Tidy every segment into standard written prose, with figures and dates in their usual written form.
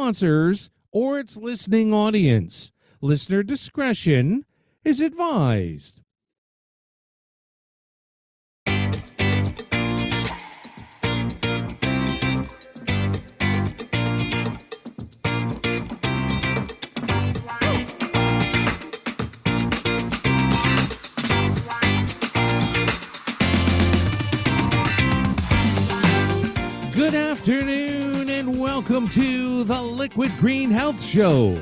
sponsors or its listening audience. Listener discretion is advised. Good afternoon and welcome to the Liquid Green Health Show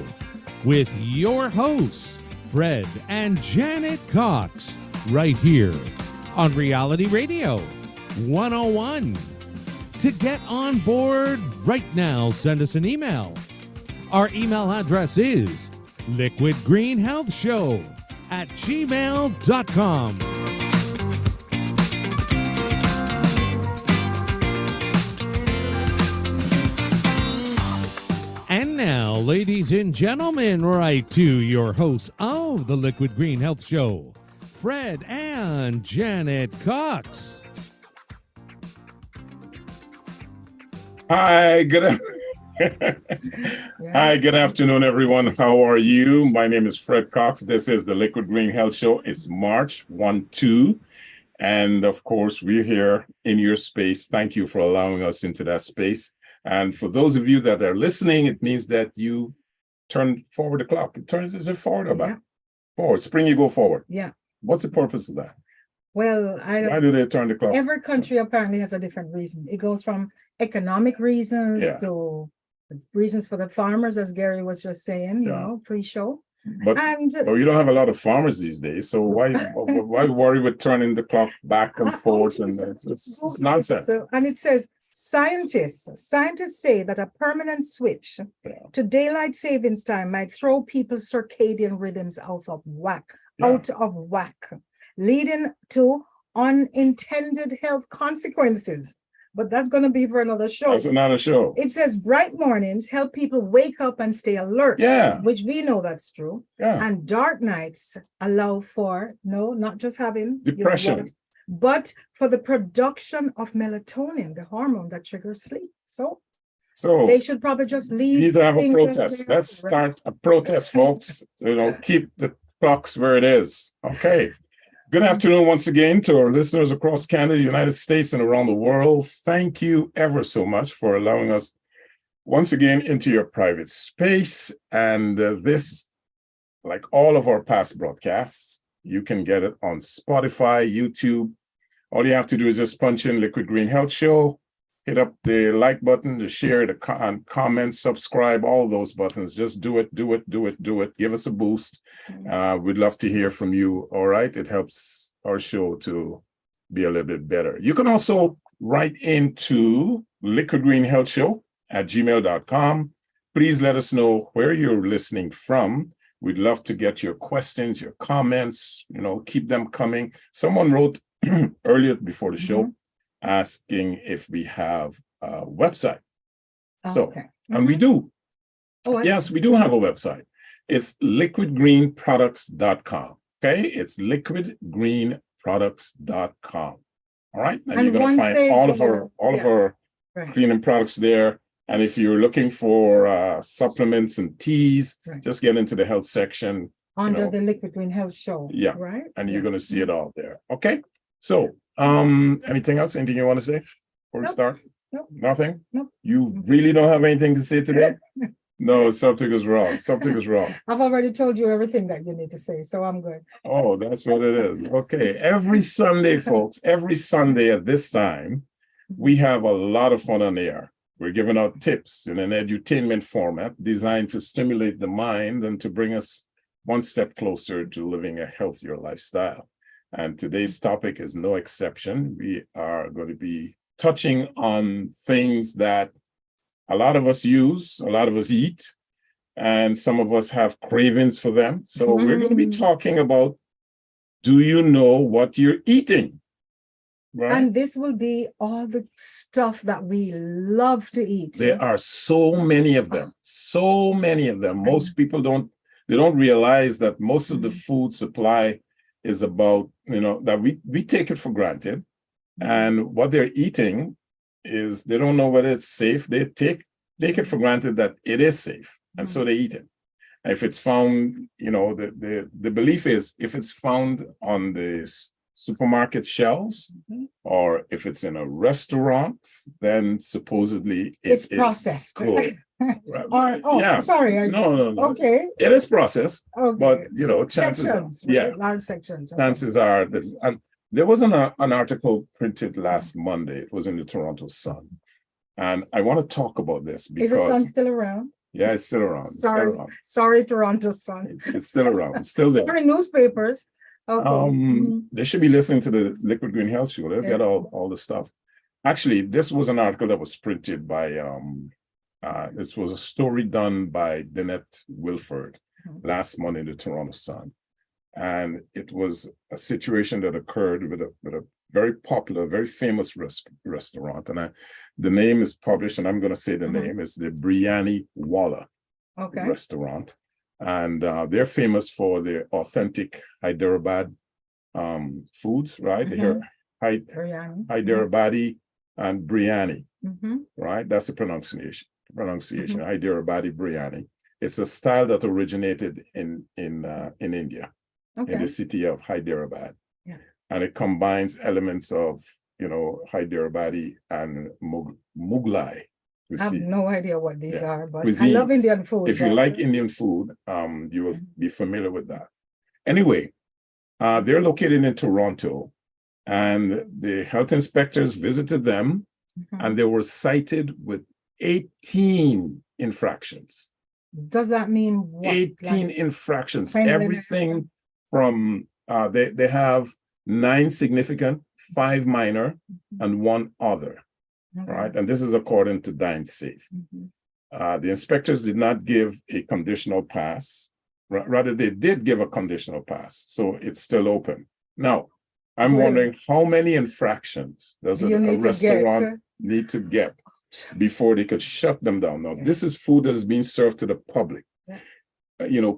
with your hosts, Fred and Janet Cox, right here on Reality Radio 101. To get on board right now, send us an email. Our email address is liquidgreenhealthshow@gmail.com. And now, ladies and gentlemen, right to your hosts of the Liquid Green Health Show, Fred and Janet Cox. Hi, good afternoon, everyone. How are you? My name is Fred Cox. This is the Liquid Green Health Show. It's March 1-2. And of course, we're here in your space. Thank you for allowing us into that space. And for those of you that are listening, it means that you turn forward the clock. Is it forward or back? Forward. Spring, you go forward. Yeah. What's the purpose of that? Well, why do they turn the clock? Every country apparently has a different reason. It goes from economic reasons to reasons for the farmers, as Gary was just saying, pre-show. But you don't have a lot of farmers these days, so why worry with turning the clock back and forth? And it's nonsense. And it says, Scientists say that a permanent switch to daylight savings time might throw people's circadian rhythms out of whack, leading to unintended health consequences. But that's going to be for another show. That's another show. It says bright mornings help people wake up and stay alert, which we know that's true. And dark nights allow for, not just having depression, but for the production of melatonin, the hormone that triggers sleep. So they should probably just leave. We need to have a protest. Let's start a protest, folks. Keep the clocks where it is. Okay. Good afternoon once again to our listeners across Canada, United States, and around the world. Thank you ever so much for allowing us once again into your private space. And this, like all of our past broadcasts, you can get it on Spotify, YouTube. All you have to do is just punch in Liquid Green Health Show, hit up the like button, the share, the comment, subscribe, all those buttons. Just do it. Give us a boost. We'd love to hear from you. All right. It helps our show to be a little bit better. You can also write into liquidgreenhealthshow@gmail.com. Please let us know where you're listening from. We'd love to get your questions, your comments, keep them coming. Someone wrote earlier before the show asking if we have a website. And we do. Yes, we do have a website. It's liquidgreenproducts.com. Okay, it's liquidgreenproducts.com. All right, and you're going to find all of our cleaning products there. And if you're looking for supplements and teas, just get into the health section. Under the Liquid Green Health Show. Yeah. Right. And you're going to see it all there. Okay. So, anything else? Anything you want to say before we start? Nope. Nothing? Nope. You really don't have anything to say today? No, something is wrong. Something is wrong. I've already told you everything that you need to say, so I'm good. Oh, that's what it is. Okay. Every Sunday, folks, every Sunday at this time, we have a lot of fun on the air. We're giving out tips in an edutainment format designed to stimulate the mind and to bring us one step closer to living a healthier lifestyle. And today's topic is no exception. We are going to be touching on things that a lot of us use, a lot of us eat, and some of us have cravings for them. So we're going to be talking about, do you know what you're eating? Right? And this will be all the stuff that we love to eat. There are so many of them. So many of them. Most people don't realize that most of the food supply is about, that we take it for granted. And what they're eating is, they don't know whether it's safe. They take take it for granted that it is safe, and so they eat it. If it's found, the belief is if it's found on the supermarket shelves, or if it's in a restaurant, then supposedly it's processed. Good. Sorry. No. Okay. It is processed, Okay. but chances Sections, large sections. Okay. chances are this. And there was an article printed last Monday. It was in the Toronto Sun, and I want to talk about this because is the Sun still around? Yeah, it's still around. Sorry, Toronto Sun. It's still around. It's still there. Sorry, newspapers. Okay. They should be listening to the Liquid Green Health Show. They'll get all the stuff. Actually, this was an article that was printed by this was a story done by Danette Wilford last month in the Toronto Sun. And it was a situation that occurred with a very popular, very famous restaurant. And the name is published, and I'm going to say the name is the Biryani Wala restaurant. And they're famous for their authentic Hyderabad foods, right? Hyderabadi and biryani, right? That's the pronunciation. Hyderabadi biryani. It's a style that originated in India, in the city of Hyderabad, and it combines elements of Hyderabadi and Mughlai. I have no idea what these are, but cuisines. I love Indian food. If you like Indian food, you will be familiar with that. Anyway, they're located in Toronto, and the health inspectors visited them, and they were cited with 18 infractions. Does that mean what? 18 infractions. Everything from, they have 9 significant, 5 minor, and 1 other. Right, and this is according to Dine Safe. The inspectors did not give a conditional pass. Rather, they did give a conditional pass, so it's still open. Now, I'm wondering how many infractions does a restaurant need to get before they could shut them down? Now, this is food that is being served to the public.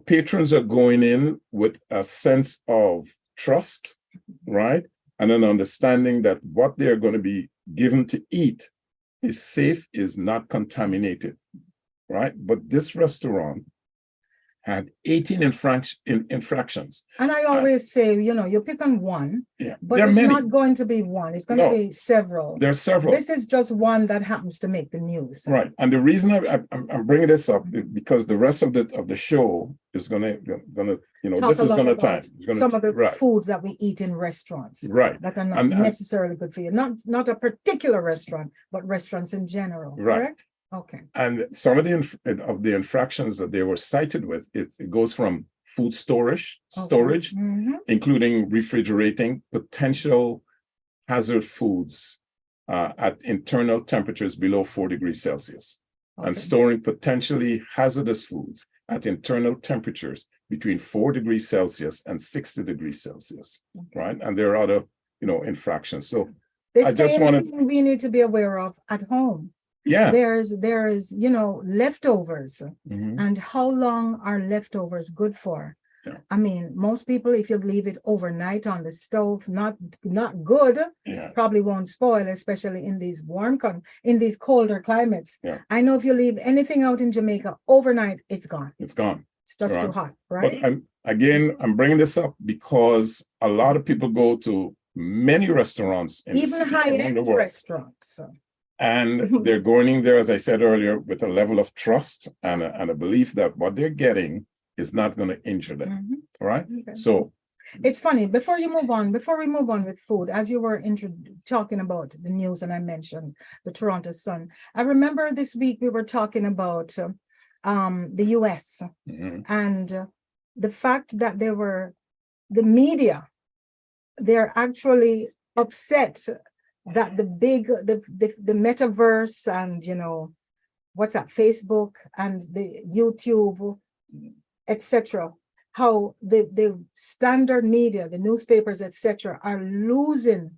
Patrons are going in with a sense of trust, right? And an understanding that what they're going to be given to eat is safe, is not contaminated, right? But this restaurant had 18 infractions. And I always say, you pick on one, but it's not going to be one. It's going to be several. There's several. This is just one that happens to make the news. Right. And the reason I'm bringing this up is because the rest of the show is gonna this is gonna time. Some of the foods that we eat in restaurants, right, that are not necessarily good for you. Not a particular restaurant, but restaurants in general. Right. Correct? Okay. And some of the infractions that they were cited with, it goes from food storage, including refrigerating potential hazard foods at internal temperatures below 4 degrees Celsius, and storing potentially hazardous foods at internal temperatures between 4 degrees Celsius and 60 degrees Celsius, right? And there are other, infractions. So I just wanted we need to be aware of at home. Yeah. There is, leftovers. And how long are leftovers good for? Yeah. I mean, most people, if you leave it overnight on the stove, not good, probably won't spoil, especially in these in these colder climates. Yeah. I know if you leave anything out in Jamaica overnight, it's gone. It's gone. It's just too hot, right? But I'm bringing this up because a lot of people go to many restaurants in even high-end restaurants. And they're going in there, as I said earlier, with a level of trust and a belief that what they're getting is not going to injure them, right? Okay. So it's funny. Before we move on with food, as you were talking about the news, and I mentioned the Toronto Sun, I remember this week we were talking about the US and the fact that the media, they're actually upset that the metaverse and what's that, Facebook and the YouTube, etc., how the standard media, the newspapers, etc., are losing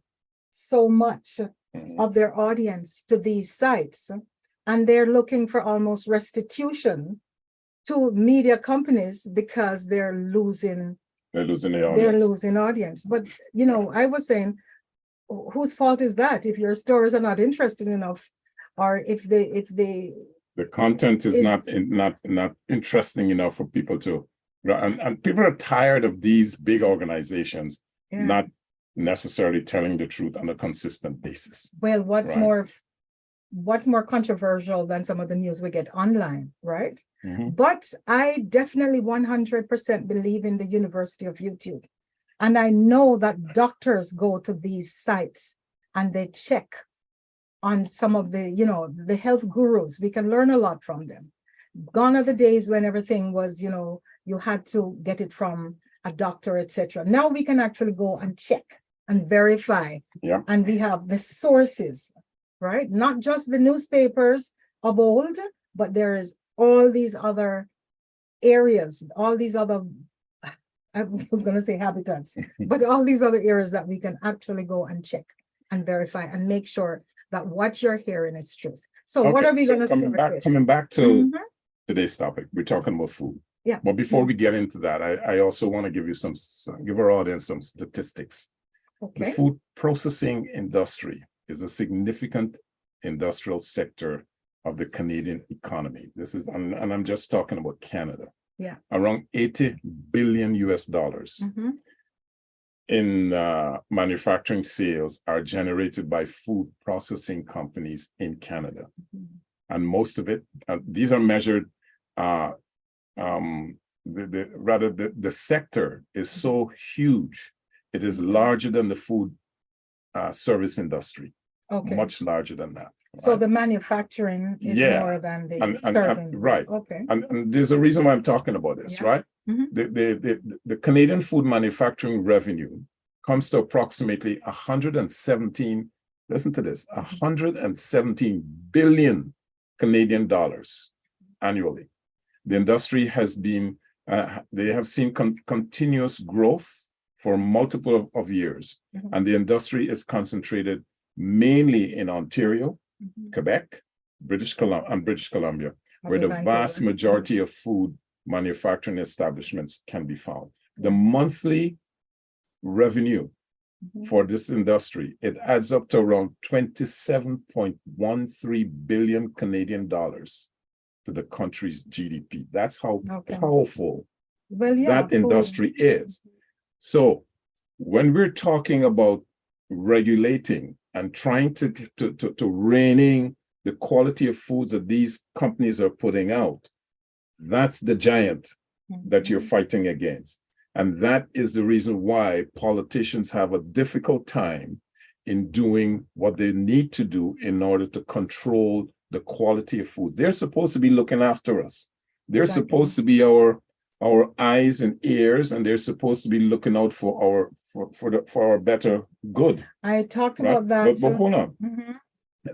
so much of their audience to these sites, and they're looking for almost restitution to media companies because they're losing the audience. They're losing audience. But I was saying, whose fault is that if your stores are not interested enough, or if The content is Is- not interesting enough for people to, and people are tired of these big organizations Yeah. not necessarily telling the truth on a consistent basis. Well, Right. what's more controversial than some of the news we get online, right? Mhm. But I definitely 100% believe in the University of YouTube. And I know that doctors go to these sites and they check on some of the, the health gurus. We can learn a lot from them. Gone are the days when everything was, you had to get it from a doctor, etc. Now we can actually go and check and verify. Yeah. And we have the sources, right? Not just the newspapers of old, but there is all these other areas, all these other, I was going to say habitats, but all these other areas that we can actually go and check and verify and make sure that what you're hearing is truth. So what Okay, are we so going to start with? coming back to Mhm. today's topic, we're talking about food. Yeah. But before we get into that, I also want to give you give our audience some statistics. The Okay. food processing industry is a significant industrial sector of the Canadian economy. This is, and I'm just talking about Canada. Yeah. Around 80 billion US dollars Mhm. in manufacturing sales are generated by food processing companies in Canada. Mhm. And most of it, these are measured, the sector is so huge, it is larger than the food service industry, Okay. much larger than that. So right? the manufacturing is Yeah. more than the And- serving. right. Okay. And there's a reason why I'm talking about this, Yeah. right? Mhm. The Canadian food manufacturing revenue comes to approximately 117, listen to this, 117 billion Canadian dollars annually. The industry has been, they have seen continuous growth for multiple of years. Mhm. And the industry is concentrated mainly in Ontario, Mhm. Quebec, British Columbia, where the Vancouver. vast majority of food manufacturing establishments can be found. The monthly revenue Mhm. for this industry, it adds up to around 27.13 billion Canadian dollars to the country's GDP. That's how Okay. powerful Well, yeah, that industry is. So when we're talking about regulating and trying to rein in the quality of foods that these companies are putting out, that's the giant that you're fighting against. And that is the reason why politicians have a difficult time in doing what they need to do in order to control the quality of food. They're supposed to be looking after us. They're Exactly. supposed to be our eyes and ears, and they're supposed to be looking out for our better good. I talked Right? about that. But hold on. Mhm.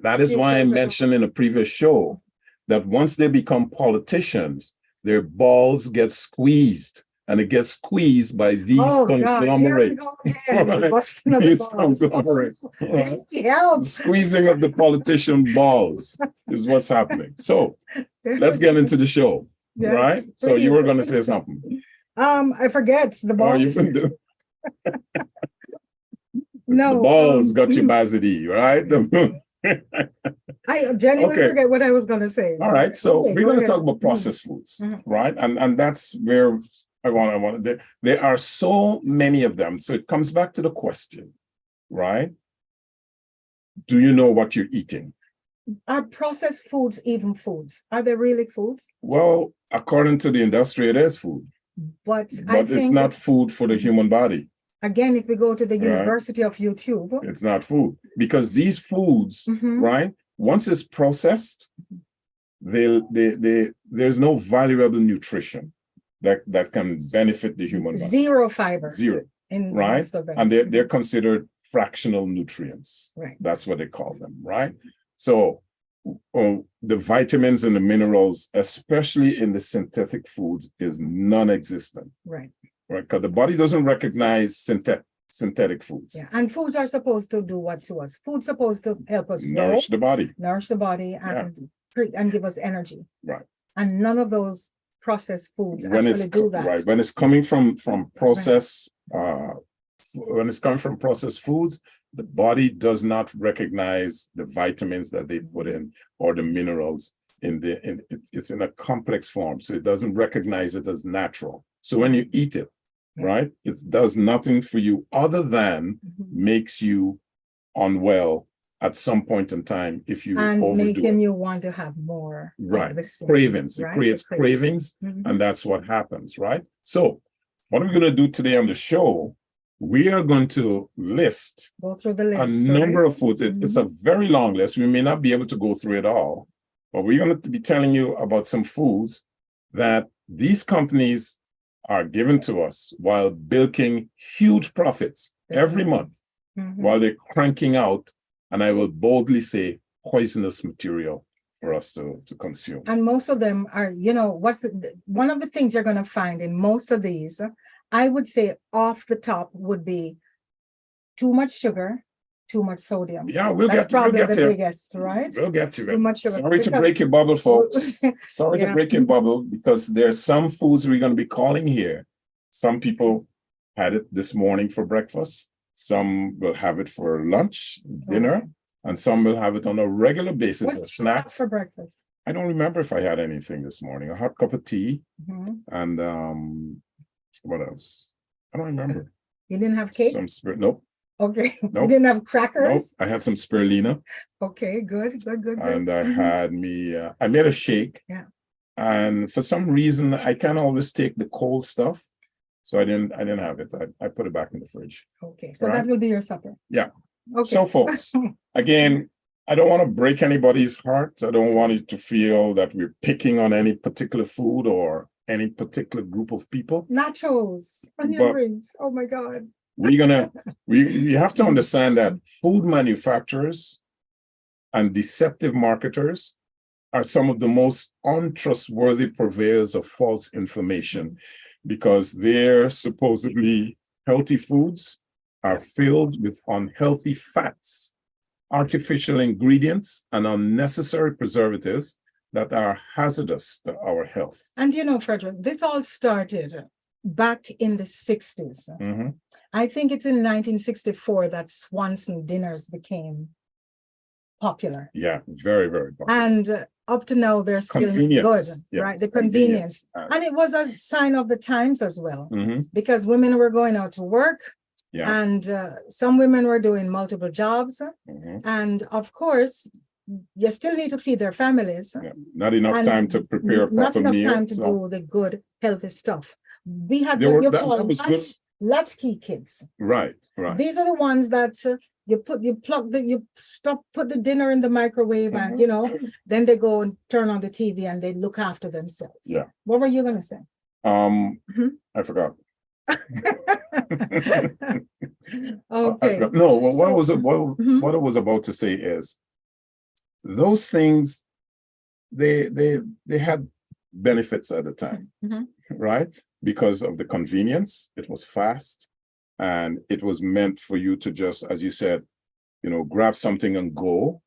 That is Few why I shows ago. mentioned in a previous show that once they become politicians, their balls get squeezed, and it gets squeezed by these Oh, God, here we conglomerates. go again. Right? Busting of the These balls. conglomerates. Right? Help. Squeezing of the politician balls is what's happening. So let's get into the show. Yes, right? So you please. were going to say something. I forget the Oh, you balls. can do. No, the balls got you Bazidi, right? I genuinely Okay. forget what I was going to say. All right. So Okay, we're go going to ahead. talk about processed foods, Mhm. right? And that's where I want. There are so many of them. So it comes back to the question, right? Do you know what you're eating? Are processed foods even foods? Are they really foods? Well, according to the industry, it is food, But I but it's think, not food for the human body. again, if we go to the Right. University of YouTube, It's not food because these foods, Mhm. right? Once it's processed, there's no valuable nutrition that can benefit the human body. zero fiber Zero, in right? most of them. And they're considered fractional nutrients. Right. That's what they call them, right? So the vitamins and the minerals, especially in the synthetic foods, is non-existent, Right. right? Because the body doesn't recognize synthetic foods. Yeah. And foods are supposed to do what to us? Food's supposed to help us grow, Nourish the body. and give us energy. Right. And none of those processed foods When actually it's do that. right, when it's coming from processed when it's coming from processed foods, the body does not recognize the vitamins that they put in or the minerals it's in a complex form, so it doesn't recognize it as natural. So when you eat it, right, it does nothing for you other than makes you unwell at some point in time if you And overdo making it. you want to have more. of Right. the same, Cravings. It right? creates The cravings. cravings, Mhm. and that's what happens, right? So what we're going to do today on the show, we are going to list Go through the a list. number right? of foods. It's a very long list. We may not be able to go through it all, but we're going to be telling you about some foods that these companies are giving to us while bilking huge profits every month, while they're cranking out, and I will boldly say, poisonous material for us to consume. And most of them are, one of the things you're going to find in most of these, I would say off the top would be too much sugar, too much sodium. Yeah, That's probably the there. biggest, right? We'll get to Too it. much sugar. Sorry to Because- break your bubble, folks. Sorry to Yeah. break your bubble, because there's some foods we're going to be calling here. Some people had it this morning for breakfast. Some will have it for lunch, dinner, and some will have it on a regular basis What as did you have snacks. for breakfast? I don't remember if I had anything this morning. A hot cup of tea Mhm. and what else? I don't remember. You didn't have cake? Nope. Okay. You Nope. didn't have Nope. crackers? I had some spirulina. Okay, good. And I Mhm. had I made a shake. Yeah. And for some reason, I can't always take the cold stuff. So I didn't have it. I put it back in the fridge. Okay, so Right. that will be your supper. Yeah. Okay. So folks, again, I don't want to break anybody's heart. I don't want it to feel that we're picking on any particular food or any particular group of people. Nachos, onion But- rings. Oh my God. We have to understand that food manufacturers and deceptive marketers are some of the most untrustworthy purveyors of false information, because their supposedly healthy foods are filled with unhealthy fats, artificial ingredients, and unnecessary preservatives that are hazardous to our health. And Frederick, this all started back in the 60s. Mhm. I think it's in 1964 that Swanson dinners became popular. Yeah, very, very popular. And up to now, they're still good, Convenience, yeah, right? The convenience. convenience. And it was a sign of the times as well, Mhm. because women were going out to work, Yeah. and some women were doing multiple jobs. Mhm. And of course, you still need to feed their families. Yeah. Not enough And time to prepare a Not proper enough meal. time to do the good, healthy stuff. We had They what were- you that call was good. latchkey kids. Right, right. These are the ones that put the dinner in the microwave, and then they go and turn on the TV and they look after themselves. Yeah. What were you gonna say? I forgot. Okay. No, well, So- Mhm. what I was about to say is those things, they had benefits at the time, Mhm. right? Because of the convenience, it was fast, and it was meant for you to just, as you said, grab something and go.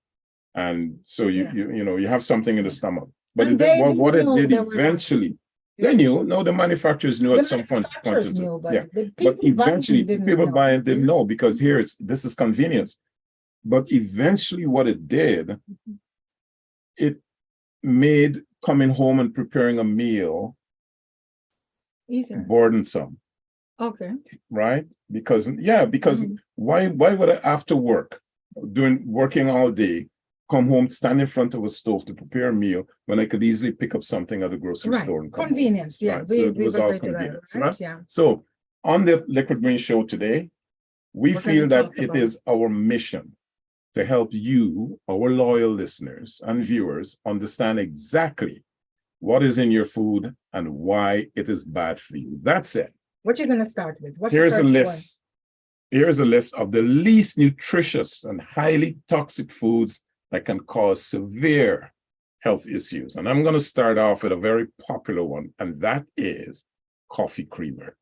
And so Yeah. you have something in the stomach. But And they what it didn't know did they were- eventually, they knew, no, the manufacturers knew The at some point. manufacturers knew, but yeah. the But people buying eventually, didn't people know. buying didn't know, because this is convenience. But eventually, what it did, it made coming home and preparing a meal Easier. burdensome, Okay. right? Because Mhm. why would I, after work, working all day, come home, stand in front of a stove to prepare a meal when I could easily pick up something at the grocery Right. store and come home? Convenience. Yeah. Right, so it was all agreed to that, convenience, right? right? Yeah. So on the Liquid Green Show today, we We're feel gonna that talk it about- is our mission to help you, our loyal listeners and viewers, understand exactly what is in your food and why it is bad for you. That's it. What you're gonna start with? What's Here's the a first list. Here's a list of the least nutritious and highly toxic foods that can cause severe health issues. And I'm going to start off with a very popular one, and that is coffee creamer.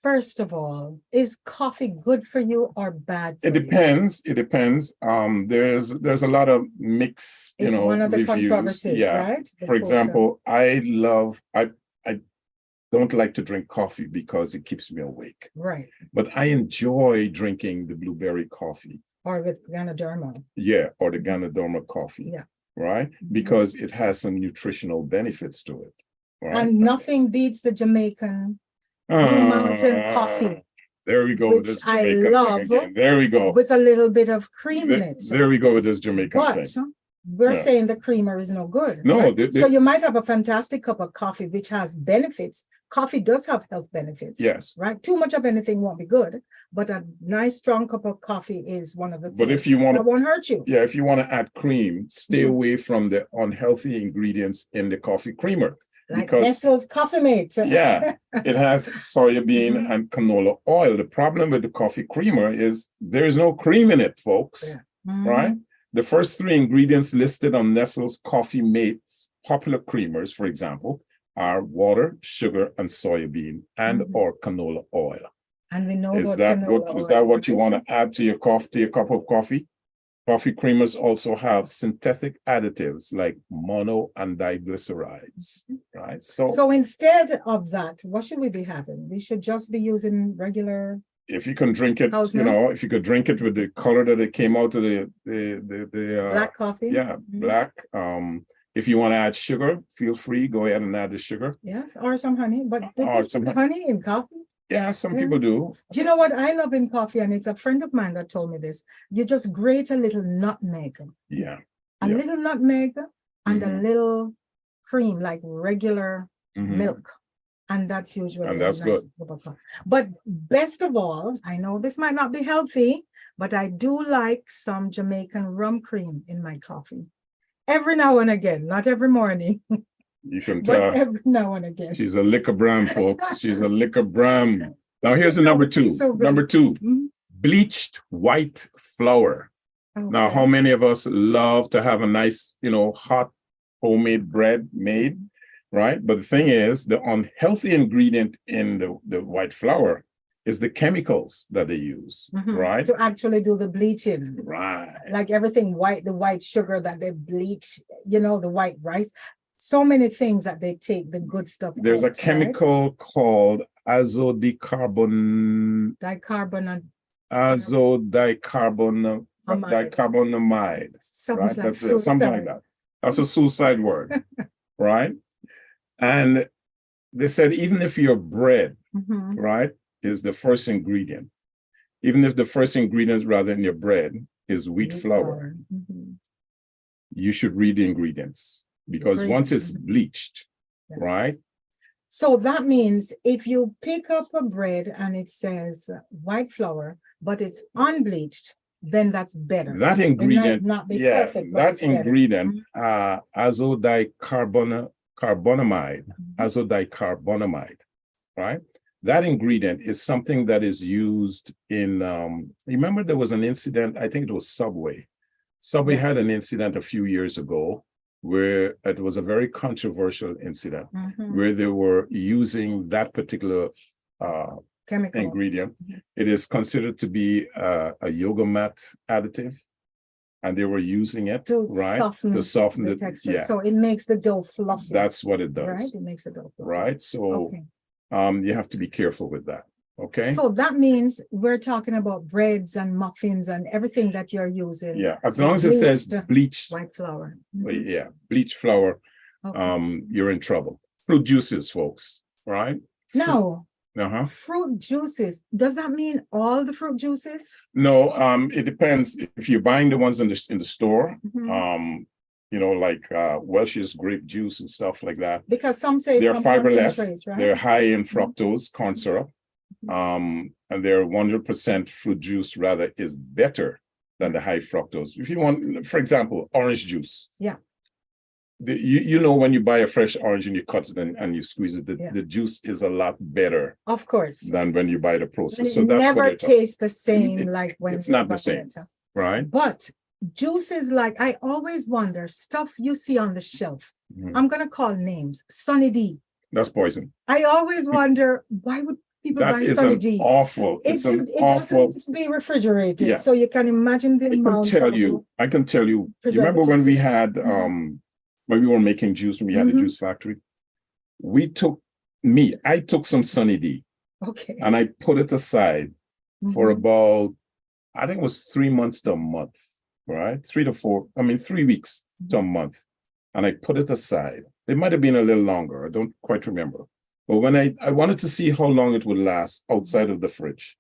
First of all, is coffee good for you or bad for It you? depends. It depends. There's a lot of mixed, It's one of the reviews. controversies, Yeah. right? The For folks example, I don't like to drink coffee because it keeps me awake. right, But I enjoy drinking the blueberry coffee. or with Ganoderma. Yeah, or the Ganoderma coffee. Yeah. right? Because it has some nutritional benefits to it, right? And nothing beats the Jamaican Blue Mountain coffee, there we go with which this I Jamaican love, thing again. There we go. with a little bit of cream in it. There we go with this Jamaican But thing. we're Yeah. saying the creamer is no good. No, right? So you might have a fantastic cup of coffee, which has benefits. Coffee does have health benefits. yes. Right? Too much of anything won't be good, but a nice strong cup of coffee is one of the But things if you want that to, won't hurt you. yeah, if you want to add cream, stay Mhm. away from the unhealthy ingredients in the coffee creamer. Like because- Nestle's Coffee Mates. Yeah, it has soybean Mhm. and canola oil. The problem with the coffee creamer is there's no cream in it, folks. Yeah. Mhm. Right? The first three ingredients listed on Nestle's Coffee Mates popular creamers, for example, are water, sugar, and soybean and Mhm. or canola oil. And we know Is about that canola good? Is oil, that what you right? want to add to your coffee, to your cup of coffee? Coffee creamers also have synthetic additives like mono and diglycerides, right? So instead of that, what should we be having? We should just be using regular. if you can drink it, How's you milk? know, if you could drink it with the color that it came out of the Black coffee. yeah, Mhm. black. If you want to add sugar, feel free, go ahead and add the sugar. Yes, or some honey, but do Or you some- put honey in coffee? Yeah, some Yeah. people do. Do you know what I love in coffee? And it's a friend of mine that told me this. You just grate a little nutmeg, Yeah. a Yeah. little nutmeg and a Mhm. little cream, like regular Mhm. milk. And that's usually And a that's nice good. cup of coffee. But best of all, I know this might not be healthy, but I do like some Jamaican rum cream in my coffee. Every now and again, not every morning, You can but tell every now and again. she's a liquor bram, folks. She's a liquor bram. Now here's the number two. So good. Number two, Mhm. bleached white flour. Now, Okay. how many of us love to have a nice, hot homemade bread made, right? But the thing is, the unhealthy ingredient in the white flour is the chemicals that they use, Mhm. right? To actually do the bleaching. Right. Like everything white, the white sugar that they bleach, the white rice, so many things that they take the good stuff There's a out, right? chemical called dicarbonamide, Sounds right? like That's it, something like suicide. that. That's a suicide word, right? And they said even if your bread, Mhm. right, is the first ingredient, even if the first ingredient rather in your bread is wheat flour, Mhm. you should read the ingredients because Agree. once it's Mhm. bleached, Yeah. right? So that means if you pick up a bread and it says white flour, but it's unbleached, then that's better. That It might ingredient, not be yeah, perfect, but that it's better. ingredient, azodicarbonamide, Mhm. azodicarbonamide, right? That ingredient is something that is used in, remember there was an incident, I think it was Subway. Subway Yes. had an incident a few years ago where it was a very controversial incident Mhm. where they were using that particular Chemical. ingredient. Mhm. It is considered to be a yoga mat additive, and they were using it To right soften to soften the the texture. Yeah, So it makes the dough fluffy. that's what it right. does, It makes the dough fluffy. right? So Okay. you have to be careful with that. Okay. So that means we're talking about breads and muffins and everything that you're using. Yeah, as long as it says bleached, White flour. yeah, bleached flour, Okay. you're in trouble. Fruit juices, folks, right? Now, Uh-huh. fruit juices, does that mean all the fruit juices? No, it depends. If you're buying the ones in the store, Mhm. like Welch's grape juice and stuff like that. Because some say They're from fiberless, concentrates, right? they're high in fructose, corn syrup, and their 100% fruit juice rather is better than the high fructose. If you want, for example, orange juice. Yeah. When you buy a fresh orange and you cut it and you squeeze it, Yeah. the juice is a lot better Of course. than when you buy the And process. it So that's what never they're talking, tastes the same It- like when it's not the you buy same. it. right? But juices like I always wonder stuff you see on the shelf. Mhm. I'm gonna call names. Sunny D. That's poison. I always wonder why would people That buy is Sunny an D? awful, it's an It awful. doesn't be refrigerated, Yeah. so you can imagine the I can amount. tell of you, you remember when preservatives we in it. had, Mhm. when we were making juice, when we had the Mhm. juice factory, I took some Sunny D Okay. and I put it aside for Mhm. about, I think it was 3 months to a month, right? 3 weeks. to a month, and I put it aside. It might have been a little longer. I don't quite remember. But when I wanted to see how long it would last outside of the fridge.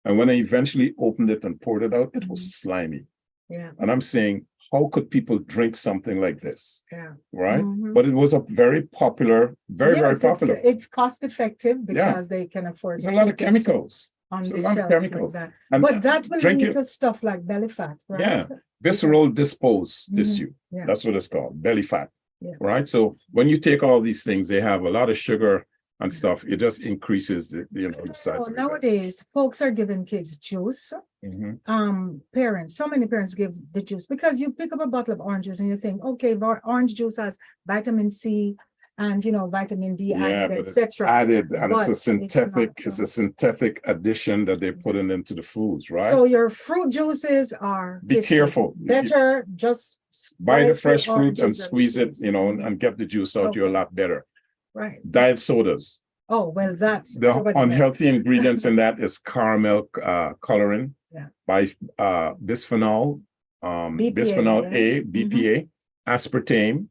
And when I eventually opened it and poured it out, it was slimy. Yeah. And I'm saying, how could people drink something like this? Yeah. Right? But it was a very popular, very popular. It's cost effective because they can afford. There's a lot of chemicals. On There's the a lot of shelf chemicals. like that. And But that will drink lead it- to stuff like belly fat, right? Yeah. Visceral dispose tissue. Yeah. That's what it's called, belly fat. Yeah. Right? So when you take all these things, they have a lot of sugar and stuff. It just increases the size of it. Nowadays, folks are giving kids juice. Parents, so many parents give the juice because you pick up a bottle of orange juice and you think, okay, orange juice has vitamin C and vitamin D, But it's etc. added, and But it's a synthetic addition that they're putting into the foods, right? So your fruit juices are Be careful. better. Just Buy the fresh fruit oranges and squeeze it, and get the juice out. You're a lot better. Right. Diet sodas. Oh, well, that's The unhealthy ingredients in that is caramel coloring by bisphenol, bisphenol A, BPA, aspartame,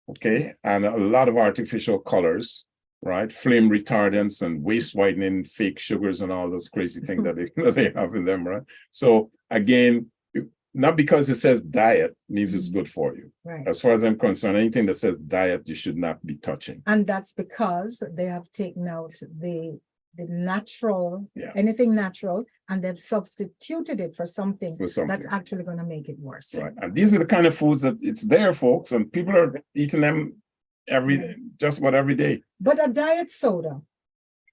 okay, and a lot of artificial colors, right? Flame retardants and waist whitening, fake sugars, and all those crazy things that they have in them, right? So again, not because it says diet means it's good for you. Right. As far as I'm concerned, anything that says diet, you should not be touching. And that's because they have taken out the natural, Yeah. anything natural, and they've substituted it for something For something. that's actually going to make it worse. Right. And these are the kind of foods that it's there, folks, and people are eating them just about every day. But a diet soda,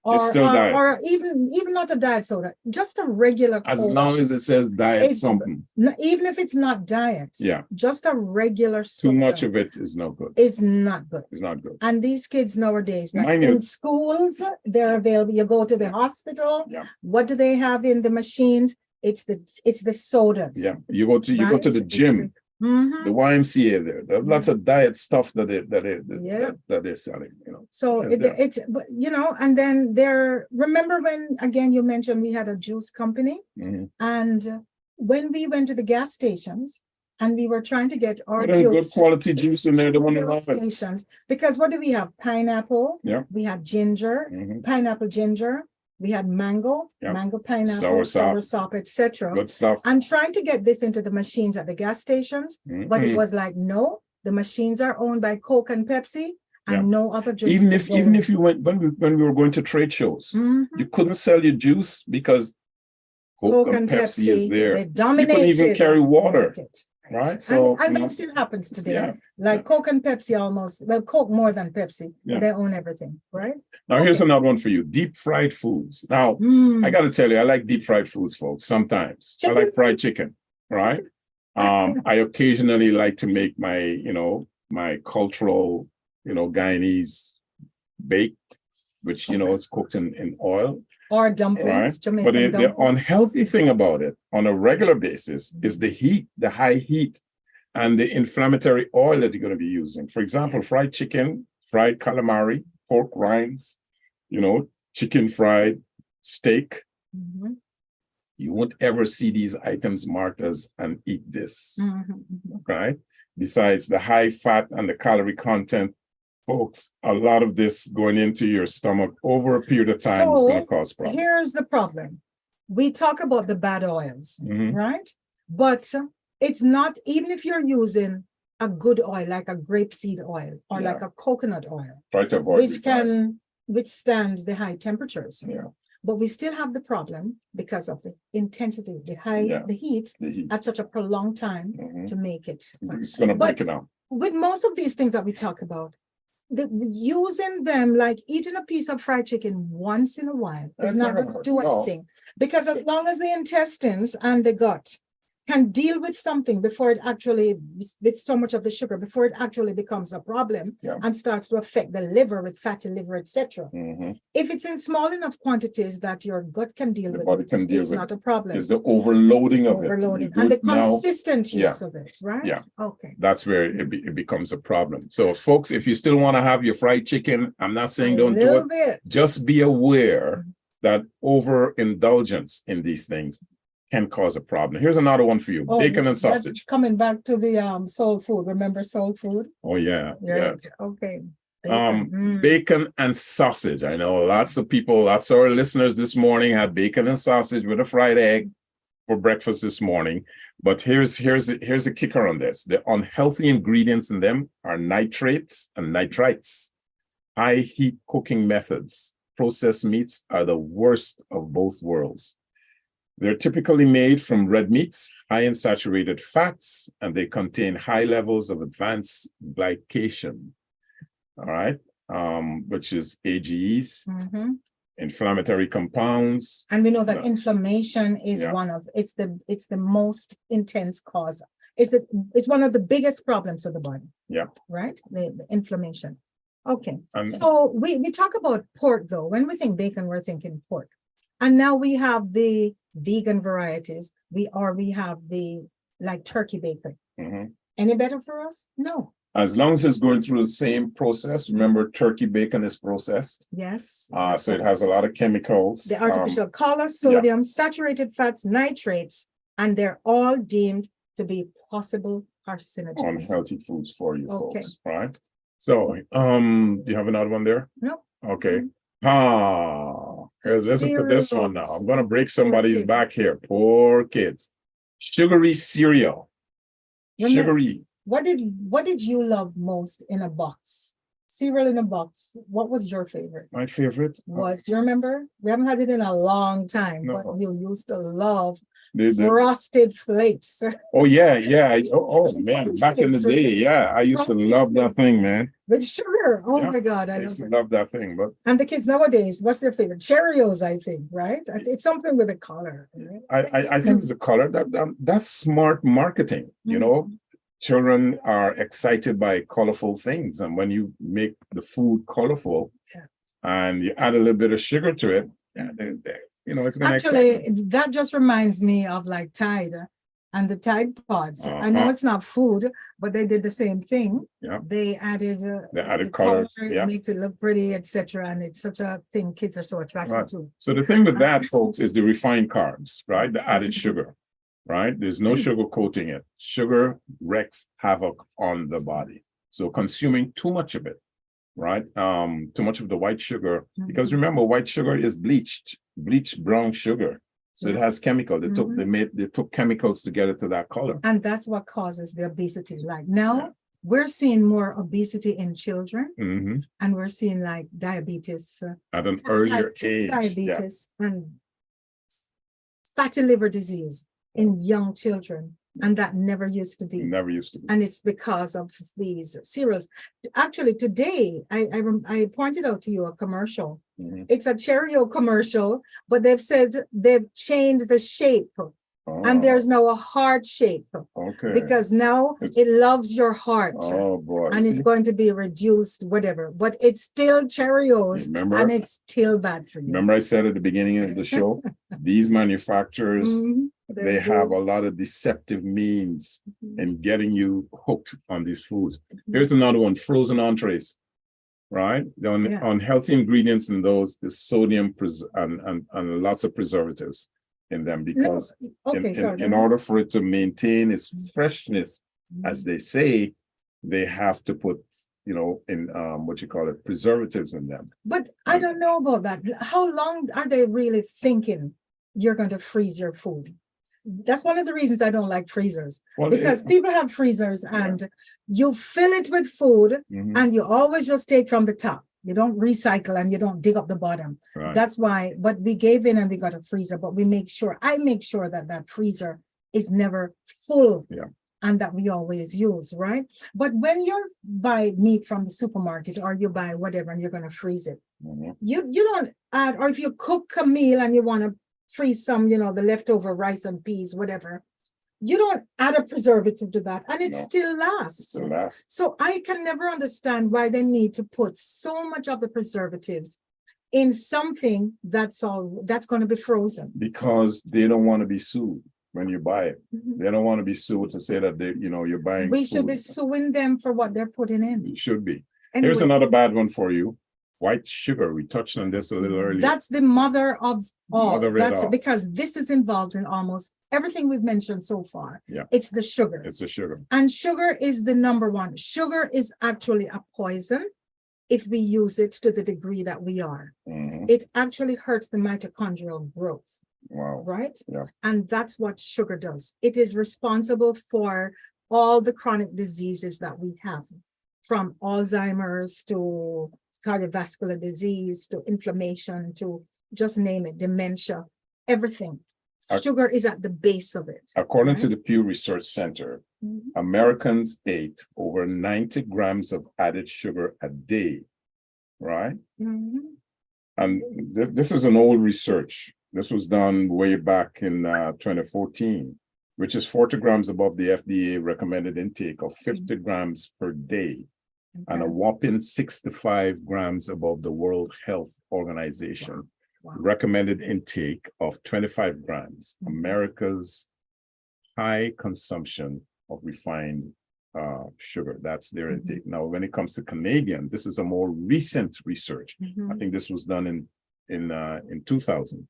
It's still diet. or even not a diet soda, just a regular As Cola, long as it says diet It's- something. even if it's not diet, Yeah. just a regular soda Too much of it is no good. is not good. It's not good. And these kids nowadays, like Mind you- in schools, they're available. You go to the hospital. Yeah. What do they have in the machines? It's the sodas. Yeah. You go to the gym, Mhm. the YMCA there. There are lots of diet stuff that they're selling, So Yes, there. it's and then remember when again you mentioned we had a juice company, Mhm. and when we went to the gas stations and we were trying to get our Put in good juice quality juice in there. They want to gas love it. stations, because what do we have? Pineapple. Yeah. We had ginger, Mhm. pineapple ginger. We had mango, Yeah. mango pineapple, Soursop. soursop, etc. Good stuff. And trying to get this into the machines at the gas stations, but it Mhm. was like, no, the machines are owned by Coke and Pepsi, and Yeah. no other drinks. Even will go. if you went when we were going to trade shows, Mhm. you couldn't sell your juice because Coke and Pepsi is there. they dominated. You couldn't even carry the water, market. right? So And that still happens today. yeah. Like Coke and Pepsi Coke more than Pepsi. Yeah. They own everything, right? Now here's another one for you: deep fried foods. Now Mm. I got to tell you, I like deep fried foods, folks. Sometimes I like fried chicken, right? I occasionally like to make my cultural, Guyanese baked, which is cooked in oil. Or dumplings, Right. Jamaican But the dumplings. unhealthy thing about it on a regular basis is the heat, the high heat, and the inflammatory oil that you're going to be using. For example, fried chicken, fried calamari, pork rinds, chicken fried steak. Mhm, You won't ever see these items marked as and eat this, mhm, mhm. right? Besides the high fat and the calorie content, folks, a lot of this going into your stomach over a period of time is going to cause problems. Here's the problem. We talk about the bad oils, Mhm. right? But it's not, even if you're using a good oil, like a grapeseed oil or like a coconut oil, Try to avoid which refined. can withstand the high temperatures. Yeah. But we still have the problem because of the intensity, the heat The heat. at such a prolonged time Mhm. to make it. It's going to break But it down. with most of these things that we talk about, using them, like eating a piece of fried chicken once in a while, That's is not not going gonna to do hurt, no. anything. Because as long as the intestines and the gut can deal with something before it actually, with so much of the sugar, before it actually becomes a problem and starts to affect the liver with fatty liver, etc. Mhm. If it's in small enough quantities that your gut can deal The with body can deal it's with not a problem. Is the overloading of Overloading it. and the Now, consistent use of it, right? Yeah. Okay. that's where it becomes a problem. So, folks, if you still want to have your fried chicken, I'm not saying don't do little it. bit. Just be aware that overindulgence in these things can cause a problem. Here's another one for you: bacon and That's sausage. coming back to the soul food. Remember soul food? Oh yeah, yeah. Right. Okay. Bacon and sausage. I know lots of people, lots of our listeners this morning had bacon and sausage with a fried egg for breakfast this morning. But here's the kicker on this: the unhealthy ingredients in them are nitrates and nitrites. High heat cooking methods. Processed meats are the worst of both worlds. They're typically made from red meats, high in saturated fats, and they contain high levels of advanced glycation. All right, which is AGEs, inflammatory compounds. And we know that inflammation is it's the most intense cause. It's one of the biggest problems of the body. Yeah. Right? The inflammation. Okay. So we talk about pork though. When we think bacon, we're thinking pork. And now we have the vegan varieties. We have the like turkey bacon. Any better for us? No. As long as it's going through the same process. Remember, turkey bacon is processed. Yes. So it has a lot of chemicals. The artificial color, sodium, saturated fats, nitrates, and they're all deemed to be possible carcinogens. Unhealthy foods for you folks, right? So, do you have another one there? No. Okay. Listen to this one now. I'm going to break somebody's back here. Poor kids. Sugary cereal. Sugary. What did you love most in a box? Cereal in a box. What was your favorite? My favorite you remember? We haven't had it in a long time, but you used to love the Frosted Flakes. Oh yeah. Oh man, back in the day, yeah, I used to love that thing, man. With sugar. Oh my God, I used to love that thing. But and the kids nowadays, what's their favorite? Cheerios, I think, right? It's something with a color. Right? I think it's a color. That's smart marketing, you know. Children are excited by colorful things, and when you make the food colorful and you add a little bit of sugar to it, it's going to actually that just reminds me of like Tide and the Tide Pods. I know it's not food, but they did the same thing. They added color, makes it look pretty, etc. And it's such a thing kids are so attracted to. So the thing with that, folks, is the refined carbs, right? The added sugar. Right? There's no sugar coating it. Sugar wreaks havoc on the body. So consuming too much of it, right? Too much of the white sugar, because remember, white sugar is bleached brown sugar. So it has chemical. They took chemicals to get it to that color. And that's what causes the obesity. Like now we're seeing more obesity in children, and we're seeing like diabetes at an earlier age. Diabetes and fatty liver disease in young children, and that never used to be. And it's because of these cereals. Actually, today I pointed out to you a commercial. It's a Cheerio commercial, but they've said they've changed the shape, and there's now a heart shape. Because now it loves your heart. Oh boy! And it's going to be reduced, whatever. But it's still Cheerios, and it's still bad for you. Remember, I said at the beginning of the show, these manufacturers. They have a lot of deceptive means in getting you hooked on these foods. Here's another one: frozen entrees. Right? The unhealthy ingredients in those is sodium and lots of preservatives in them, because in order for it to maintain its freshness, as they say, they have to put preservatives in them. But I don't know about that. How long are they really thinking you're going to freeze your food? That's one of the reasons I don't like freezers, because people have freezers and you fill it with food and you always just take from the top. You don't recycle and you don't dig up the bottom. That's why, but we gave in and we got a freezer, but I make sure that freezer is never full and that we always use, right? But when you buy meat from the supermarket or you buy whatever and you're going to freeze it, you don't add, or if you cook a meal and you want to freeze some, the leftover rice and peas, whatever, you don't add a preservative to that, and it still lasts. So I can never understand why they need to put so much of the preservatives in something that's going to be frozen. Because they don't want to be sued when you buy it. They don't want to be sued to say that you're buying. We should be suing them for what they're putting in. It should be. Anyway. Here's another bad one for you: white sugar. We touched on this a little earlier. That's the mother of all. Mother of it That's all. because this is involved in almost everything we've mentioned so far. Yeah. It's the sugar. It's the sugar. And sugar is the number one. Sugar is actually a poison if we use it to the degree that we are. Mhm. It actually hurts the mitochondrial growth, Wow. right? Yeah. And that's what sugar does. It is responsible for all the chronic diseases that we have, from Alzheimer's to cardiovascular disease to inflammation to just name it, dementia, everything. Sugar is at the base of it. According to Right. the Pew Research Center, Mhm. Americans ate over 90 grams of added sugar a day, right? Mhm. And this is an old research. This was done way back in 2014, which is 40 grams above the FDA recommended intake of 50 grams per day, and a Okay. whopping 65 grams above the World Health Organization Wow. recommended intake of 25 grams. Mhm. America's high consumption of refined sugar. That's their Mhm. intake. Now, when it comes to Canadian, this is a more recent research. I Mhm. think this was done in 2000,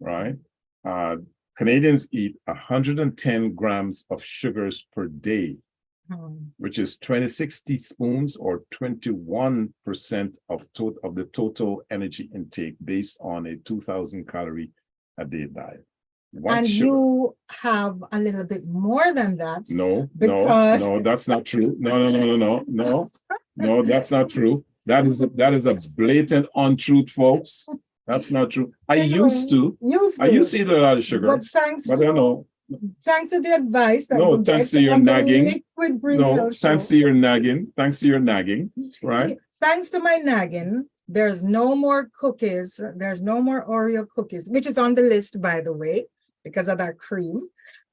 right? Canadians eat 110 grams of sugars per day, Mhm. which is 26 teaspoons or 21% of the total energy intake based on a 2,000 calorie a day diet. White And sugar. you have a little bit more than that. No, Because- no, that's not true. No, that's not true. That is a blatant untruth, folks. That's not true. I used to eat a lot of sugar, But thanks but I to know. thanks to the advice that No, you thanks get to your on the nagging. Liquid Green No, Health thanks Show. to your nagging, right? Thanks to my nagging, there's no more cookies. There's no more Oreo cookies, which is on the list, by the way, because of that cream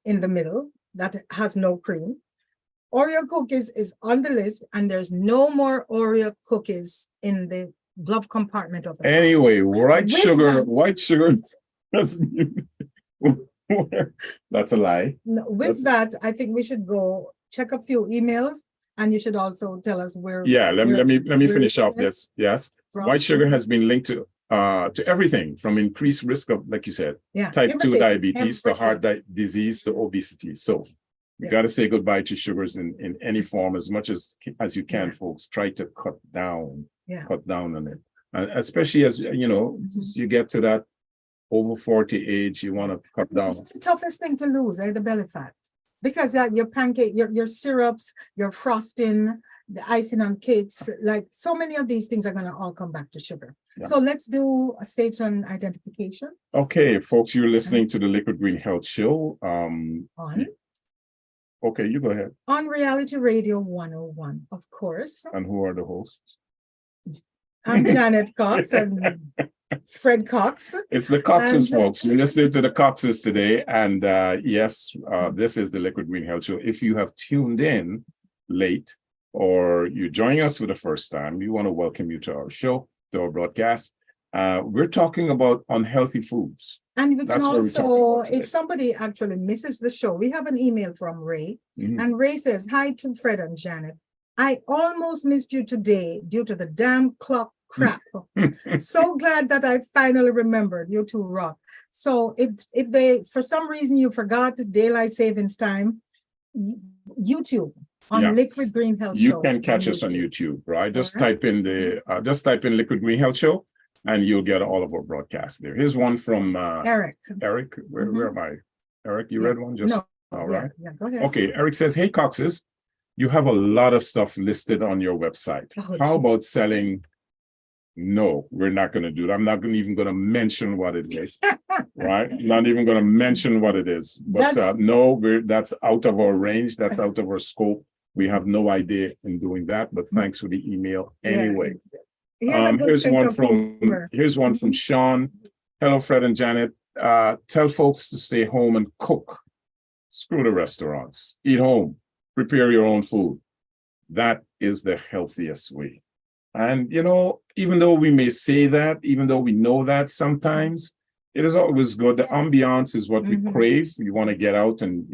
in the middle that has no cream. Oreo cookies is on the list, and there's no more Oreo cookies in the glove compartment of the car. Anyway, With that- white sugar doesn't mean- that's a lie. No, with that, I think we should go check a few emails, and you should also tell us where. Yeah, let me where finish it's off this. Yes. from. White sugar has been linked to everything from increased risk of, like you said, Yeah, type 2 everything, diabetes to heart everything. disease to obesity. So we Yeah. got to say goodbye to sugars in any form as much as you can, Yeah. folks. Try to cut down Yeah. on it. And especially as Mhm. you get to that over 40 age, you want to cut down. It's the toughest thing to lose, the belly fat, because your pancake, your syrups, your frosting, the icing on cakes, like so many of these things are going to all come back to sugar. Yeah. So let's do a station identification Okay, folks, you're listening to the Liquid Green Health Show. on Okay, you go ahead. Reality Radio 101, of course. And who are the hosts? I'm Janet Cox and Fred Cox. It's the Coxes, And- folks. You're listening to the Coxes today. And yes, this is the Liquid Green Health Show. If you have tuned in late or you're joining us for the first time, we want to welcome you to our show, to our broadcast. We're talking about unhealthy foods. And we can That's what we're talking also, about today. if somebody actually misses the show, we have an email from Ray. Mhm. And Ray says, hi to Fred and Janet. I almost missed you today due to the damn clock crap. So glad that I finally remembered. You two rock. So if they, for some reason you forgot daylight savings time, YouTube on Yeah. Liquid Green Health You Show. can catch us on YouTube, right? Just Alright. type in Liquid Green Health Show and you'll get all of our broadcasts there. Here's one from Eric. Eric. Where am I? Eric, you Yeah. read one? Just No. all Yeah, right. yeah, go ahead. Okay, Eric says, hey, Coxes, you have a lot of stuff listed on your website. Oh, How geez. about selling? No, we're not going to do that. I'm not even going to mention what it is, right? Not even going to mention what it is. But That's- no, that's out of our range. That's out of our scope. We have no idea in doing that, but thanks for the email anyway. He has a good Here's sense one of from humor. Sean. Hello, Fred and Janet. Tell folks to stay home and cook. Screw the restaurants. Eat home. Prepare your own food. That is the healthiest way. And even though we may say that, even though we know that sometimes, it is always good. The ambiance is what we Mhm. crave. You want to get out and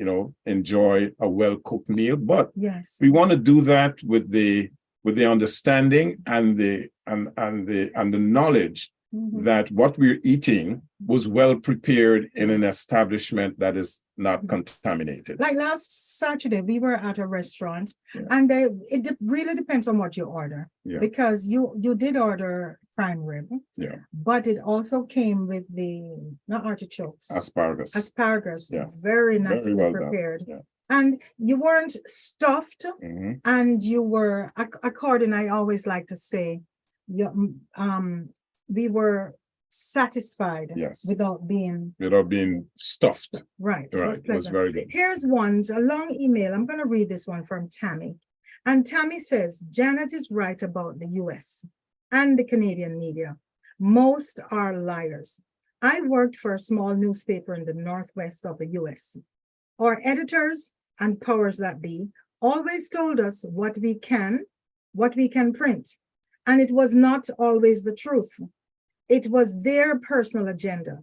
enjoy a well-cooked meal, but Yes. we want to do that with the understanding and the the knowledge that what we're eating was well prepared in an establishment that is not contaminated. Like last Saturday, we were at a restaurant, and really depends on what you order. Because you did order prime rib, but it also came with not artichokes, asparagus, very nicely prepared. And you weren't stuffed, and you were, according, I always like to say, we were satisfied without being stuffed. Right. It was very good. Here's a long email. I'm going to read this one from Tammy. And Tammy says, Janet is right about the US and the Canadian media. Most are liars. I worked for a small newspaper in the northwest of the US. Our editors and powers that be always told us what we can print. And it was not always the truth. It was their personal agenda.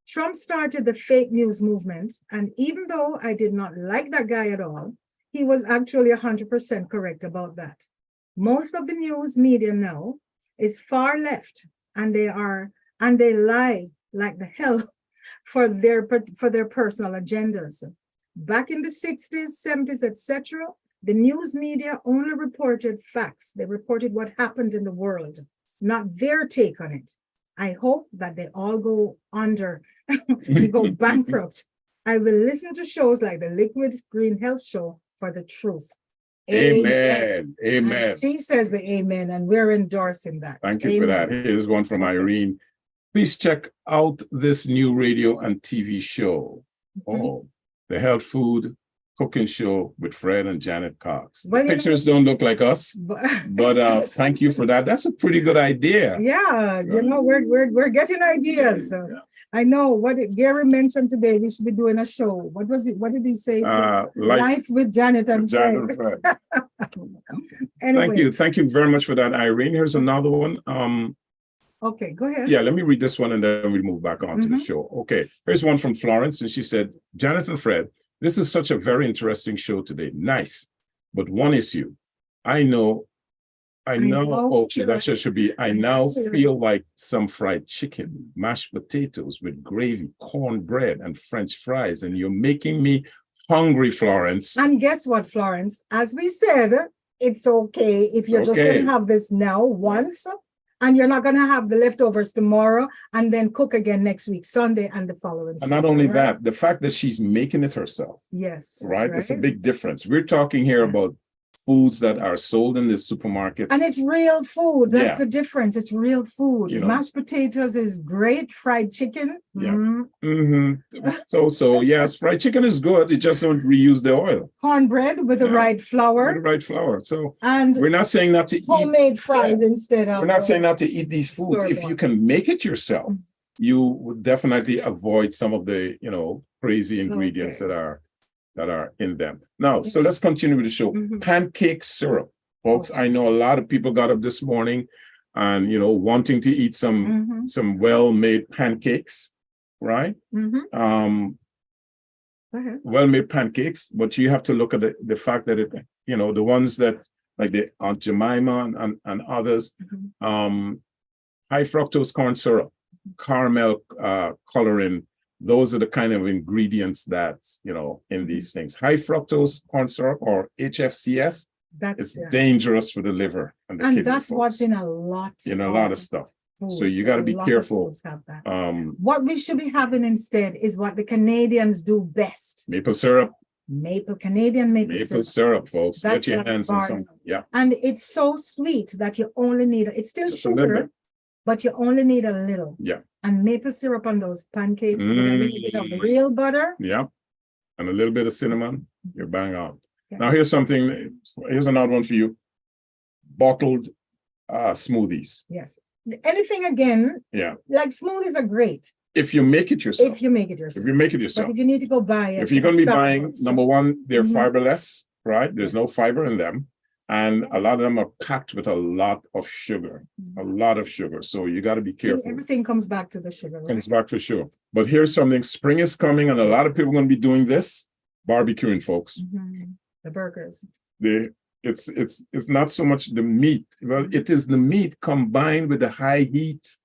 Trump started the fake news movement, and even though I did not like that guy at all, he was actually 100% correct about that. Most of the news media now is far left, and they lie like the hell for their personal agendas. Back in the 60s, 70s, etc., the news media only reported facts. They reported what happened in the world, not their take on it. I hope that they all go under, go bankrupt. I will listen to shows like the Liquid Green Health Show for the truth. Amen. Amen. And she says the amen, and we're endorsing that. Thank you for that. Here's one from Irene. Please check out this new radio and TV show. Oh, the health food cooking show with Fred and Janet Cox. The pictures don't look like us, but thank you for that. That's a pretty good idea. Yeah, we're getting ideas. I know what Gary mentioned today. We should be doing a show. What was it? What did he say? Life with Janet and Fred. Anyway. Thank you very much for that, Irene. Here's another one. Okay, go ahead. Yeah, let me read this one and then we'll move back on to the show. Okay, here's one from Florence, and she said, Janet and Fred, this is such a very interesting show today. Nice. But one issue. I now feel like some fried chicken, mashed potatoes with gravy, cornbread, and French fries. And you're making me hungry, Florence. And guess what, Florence? As we said, it's okay if you're just going to have this now once, and you're not going to have the leftovers tomorrow and then cook again next week, Sunday, and the following. And not only that, the fact that she's making it herself. Yes. Right? It's a big difference. We're talking here about foods that are sold in the supermarkets. And it's real food. That's the difference. It's real food. Mashed potatoes is great. Fried chicken. So yes, fried chicken is good. You just don't reuse the oil. Cornbread with the right flour. With the right flour. So and we're not saying not to eat homemade fries instead of. We're not saying not to eat these foods. If you can make it yourself, you would definitely avoid some of the crazy ingredients that are in them. Now, so let's continue with the show. Pancake syrup. Folks, I know a lot of people got up this morning and, wanting to eat some well-made pancakes, right? Well-made pancakes, but you have to look at the fact that, the ones that, like the Aunt Jemima and others, high fructose corn syrup, caramel coloring, those are the kind of ingredients that's, in these things. High fructose corn syrup, or HFCS, it's dangerous for the liver and the kidney. And that's what's in a lot of stuff. Foods. So you got to be careful. What we should be having instead is what the Canadians do best. Maple syrup. Canadian maple syrup, folks. Get your hands on some. Yeah. And it's so sweet that you only need, it's still just sugar, but you only need a little. Yeah. And maple syrup on those pancakes with a little bit of real butter. Yeah. And a little bit of cinnamon. You're bang on. Yeah. Now here's another one for you. Bottled smoothies. Yes. Anything again. Yeah. Like smoothies are great. If you make it yourself. But if you need to go buy it. If you're going to be buying, number one, they're fiberless, right? There's no fiber in them. And a lot of them are packed with a lot of sugar, So you got to be careful. See, everything comes back to the sugar. Right? Comes back for sure. But here's something. Spring is coming, and a lot of people are going to be doing this. Barbecuing, folks. The burgers. The it's not so much the meat. Well, it is the meat combined with the high heat.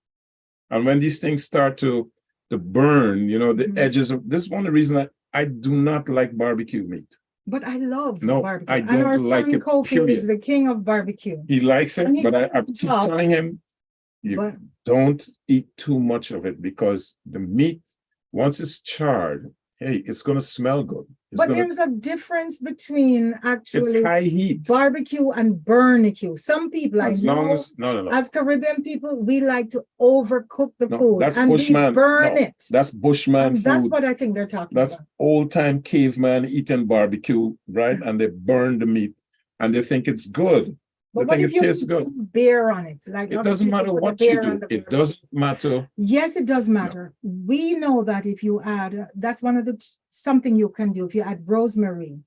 And when these things start to burn, the edges of this is one of the reasons I do not like barbecue meat. But I love No, barbecue. I And don't our like son it, Kofi period. is the king of barbecue. He likes it, And he but I doesn't keep talk, telling him, you but don't eat too much of it because the meat, once it's charred, hey, it's going to smell good. there's a difference between It's actually high heat. barbecue and barbecue. Some people, As long as, no. as Caribbean people, we like to overcook the food That's and bushman. we burn No, it. that's bushman And that's food. what I think they're talking That's about. old-time caveman eating barbecue, right? And they burn the meat and they think it's good. But They what think if it you tastes put good. some beer on it? Like It doesn't matter what you do. It doesn't matter. Yes, it does matter. We know that if you add, that's one of the something you can do if you add rosemary.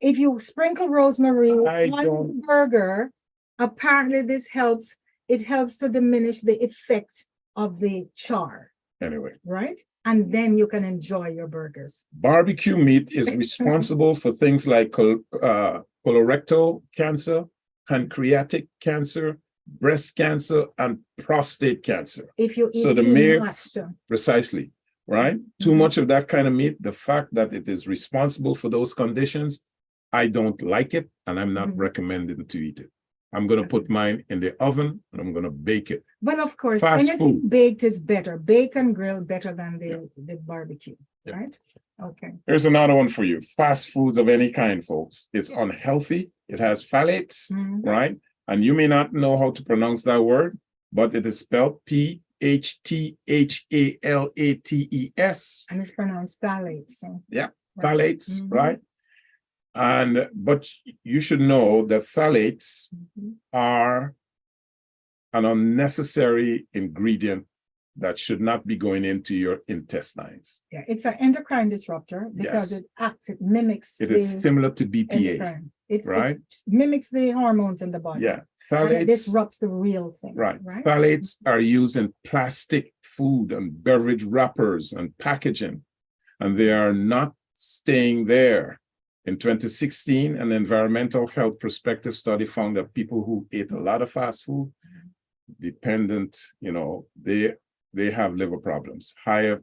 If you sprinkle rosemary on the burger, apparently this helps. It helps to diminish the effect of the char. Anyway. Right? And then you can enjoy your burgers. Barbecue meat is responsible for things like colorectal cancer, pancreatic cancer, breast cancer, and prostate cancer. If you eat so the too much. Precisely, right? Too much of that kind of meat, the fact that it is responsible for those conditions, I don't like it, and I'm not recommending to eat it. I'm going to put mine in the oven, and I'm going to bake it. But of course, Fast anything food. baked is better. Bake and grill better than the barbecue, right? Okay. Here's another one for you. Fast foods of any kind, folks. It's unhealthy. It has phthalates, right? And you may not know how to pronounce that word, but it is spelled PHTHALATES. And it's pronounced phthalates. So. Yeah, phthalates, right? But you should know that phthalates are an unnecessary ingredient that should not be going into your intestines. Yeah, it's an endocrine disruptor because it mimics. It is similar to BPA, right? It mimics the hormones in the body. Yeah, phthalates. And it disrupts the real thing. Right. Phthalates are used in plastic food and beverage wrappers and packaging, and they are not staying there. In 2016, an environmental health perspective study found that people who ate a lot of fast food, dependent, they have liver problems, higher,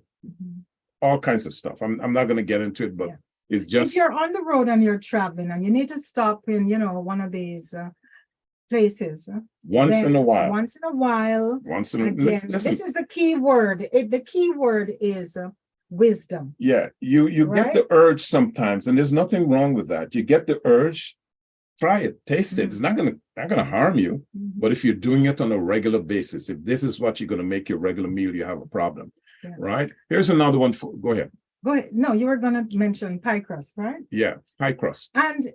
all kinds of stuff. I'm not going to get into it, but it's just. If you're on the road and you're traveling and you need to stop in, one of these places. Once in a while. Again, this is the key word. The key word is wisdom. Yeah, you get the urge sometimes, and there's nothing wrong with that. You get the urge, try it, taste it. It's not gonna harm you. But if you're doing it on a regular basis, if this is what you're gonna make your regular meal, you have a problem, right? Here's another one. Go ahead. Go ahead. No, you were gonna mention pie crust, right? Yeah, pie crust. And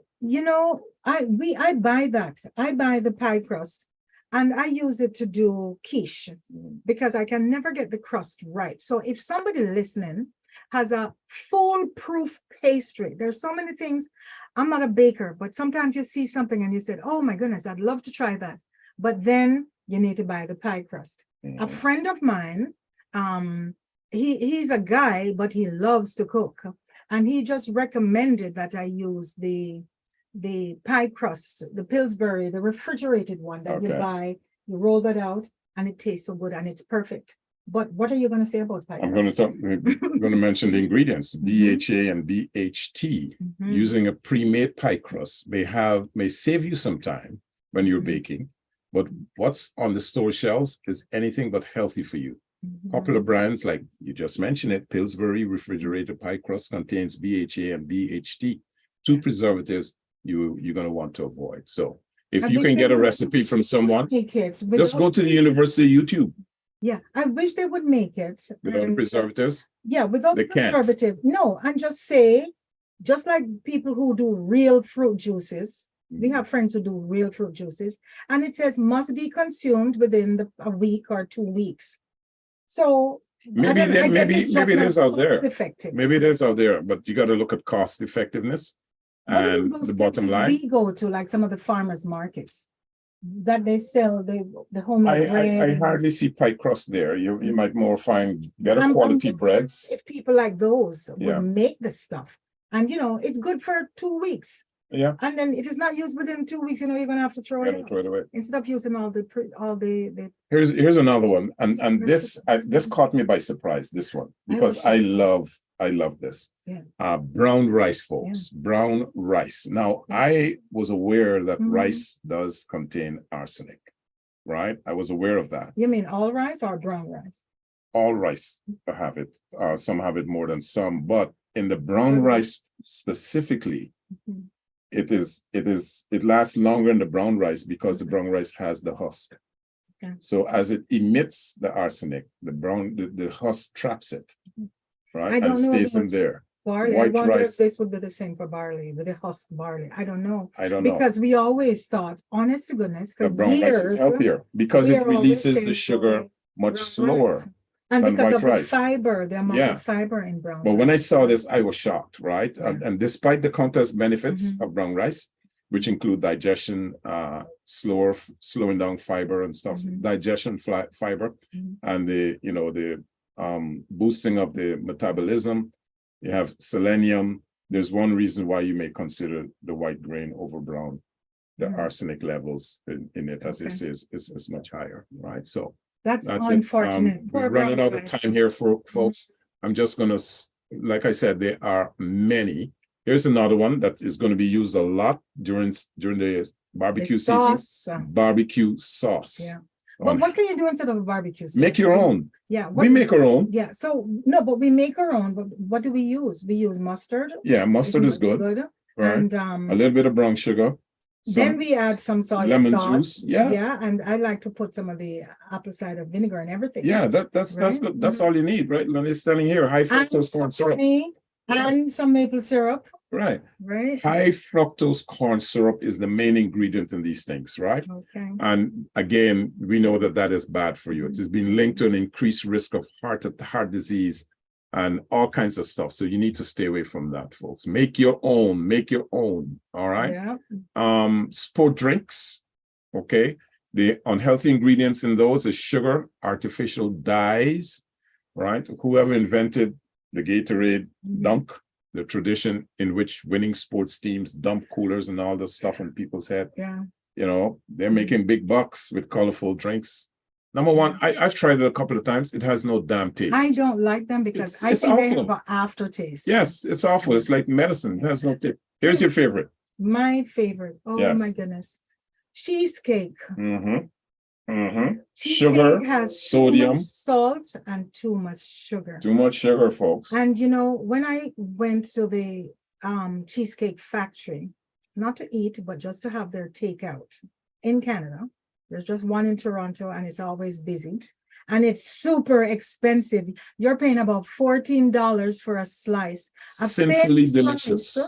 I buy that. I buy the pie crust. And I use it to do quiche because I can never get the crust right. So if somebody listening has a foolproof pastry, there's so many things. I'm not a baker, but sometimes you see something and you said, oh my goodness, I'd love to try that. But then you need to buy the pie crust. A friend of mine, he's a guy, but he loves to cook. And he just recommended that I use the pie crust, the Pillsbury, the refrigerated one that you buy, you roll that out and it tastes so good and it's perfect. But what are you going to say about pie crust? I'm going to mention the ingredients, BHA and BHT. Using a pre-made pie crust may save you some time when you're baking, but what's on the store shelves is anything but healthy for you. Popular brands like you just mentioned it, Pillsbury refrigerated pie crust contains BHA and BHT, two preservatives you're going to want to avoid. So if you can get a recipe from someone, just go to the University of YouTube. Yeah, I wish they would make it. Without preservatives? Yeah, without they preservative. Can't. No, and just say, just like people who do real fruit juices, we have friends who do real fruit juices, and it says must be consumed within a week or 2 weeks. So maybe it is out there. Effective. Maybe it is out there, but you got to look at cost effectiveness. And the bottom line, we go to like some of the farmers markets that they sell the homemade bread. I hardly see pie crust there. You might more find better quality breads. If people like those would make the stuff, and it's good for 2 weeks. Yeah. And then if it's not used within 2 weeks, you're gonna have to throw Gotta it throw out. it away. Instead of using all the Here's another one, and This this caught me by surprise. This one, because I love this. Yeah. Brown rice, folks. Brown rice. Now, I was aware that rice does contain arsenic, right? I was aware of that. You mean all rice or brown rice? All rice have it. Some have it more than some, but in the brown rice specifically, it lasts longer in the brown rice because the brown rice has the husk. Okay. So as it emits the arsenic, the husk traps it, right? I don't and know stays in about there. Barley. I White wonder if rice. this would be the same for barley, with the husk barley. I don't know. I don't know. Because we always thought, honest to goodness, for The brown rice is years, healthier because we it are always releases saying the sugar much brown slower rice. And than because white of rice. the fiber, the amount Yeah. of fiber in brown But when I rice. saw this, I was shocked, right? And despite the countless benefits Mhm. of brown rice, which include digestion, slowing down fiber and stuff, Mhm. digestion fiber, Mhm. and the boosting of the metabolism. You have selenium. There's one reason why you may consider the white grain over brown. The Mhm. arsenic levels in it, as they Okay. say, is much higher, right? So That's that's it. unfortunate. We're Poor running brown out of rice. time here, folks. I'm just gonna, like I said, there are many. Here's another one that is going to be used a lot during the barbecue The season. sauce. Barbecue sauce. Yeah. But what can you do instead of a barbecue sauce? Make your own. Yeah. We make our own. Yeah. So no, but we make our own. But what do we use? We use mustard. Yeah, mustard is good. Right. And A little bit of brown sugar. then we add some soy lemon sauce. juice. Yeah. Yeah. And I like to put some of the apple cider vinegar and everything. Yeah, that's Right? good. That's all you need, right? And it's telling here high And fructose corn some syrup. honey and some maple syrup. Right. Right. High fructose corn syrup is the main ingredient in these things, right? Okay. And again, we know that is bad for you. It has been linked to an increased risk of heart disease and all kinds of stuff. So you need to stay away from that, folks. Make your own. Make your own. All right. Yeah. Sport drinks. Okay. The unhealthy ingredients in those is sugar, artificial dyes, right? Whoever invented the Gatorade dunk, the tradition in which winning sports teams dump coolers and all the stuff on people's head. Yeah. They're making big bucks with colorful drinks. Number one, I've tried it a couple of times. It has no damn taste. I don't like them because I it's think they awful. have an aftertaste. Yes, it's awful. It's like medicine. It has no taste. Here's your favorite. My favorite. Oh Yes. my goodness. Cheesecake. Sugar, Cheesecake has sodium. too much salt and too much sugar. Too much sugar, folks. And when I went to the Cheesecake Factory, not to eat, but just to have their takeout in Canada, there's just one in Toronto and it's always busy. And it's super expensive. You're paying about $14 for a slice. Simply delicious.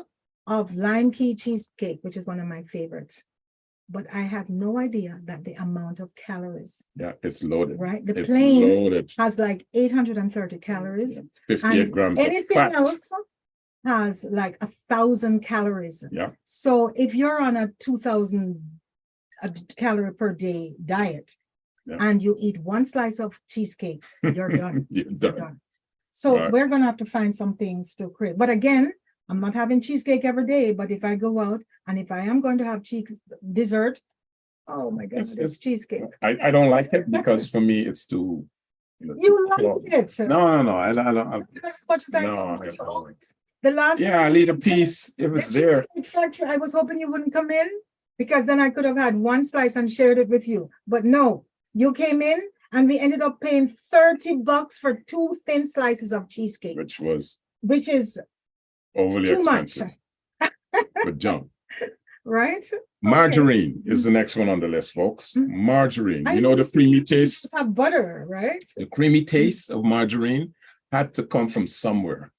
Of lime key cheesecake, which is one of my favorites. But I had no idea that the amount of calories. Yeah, it's loaded. Right? The it's plain loaded. has like 830 calories. 58 grams of anything fat. else has like 1,000 calories. Yeah. So if you're on a 2,000 calorie per day diet and you eat one slice of cheesecake, you're done. You're done. So we're going to have to find some things to create. But again, I'm not having cheesecake every day, but if I go out and if I am going to have dessert, oh my goodness, it's cheesecake. I don't like it because for me it's too. You like it? No. I don't. As much as the last. Yeah, I need a piece if it's there. Factory, I was hoping you wouldn't come in because then I could have had one slice and shared it with you. But no, you came in and we ended up paying $30 for 2 thin slices of cheesecake, which is overly expensive. But junk. Right? Margarine is the next one on the list, folks. Margarine. The creamy taste. Have butter, right? The creamy taste of margarine had to come from somewhere,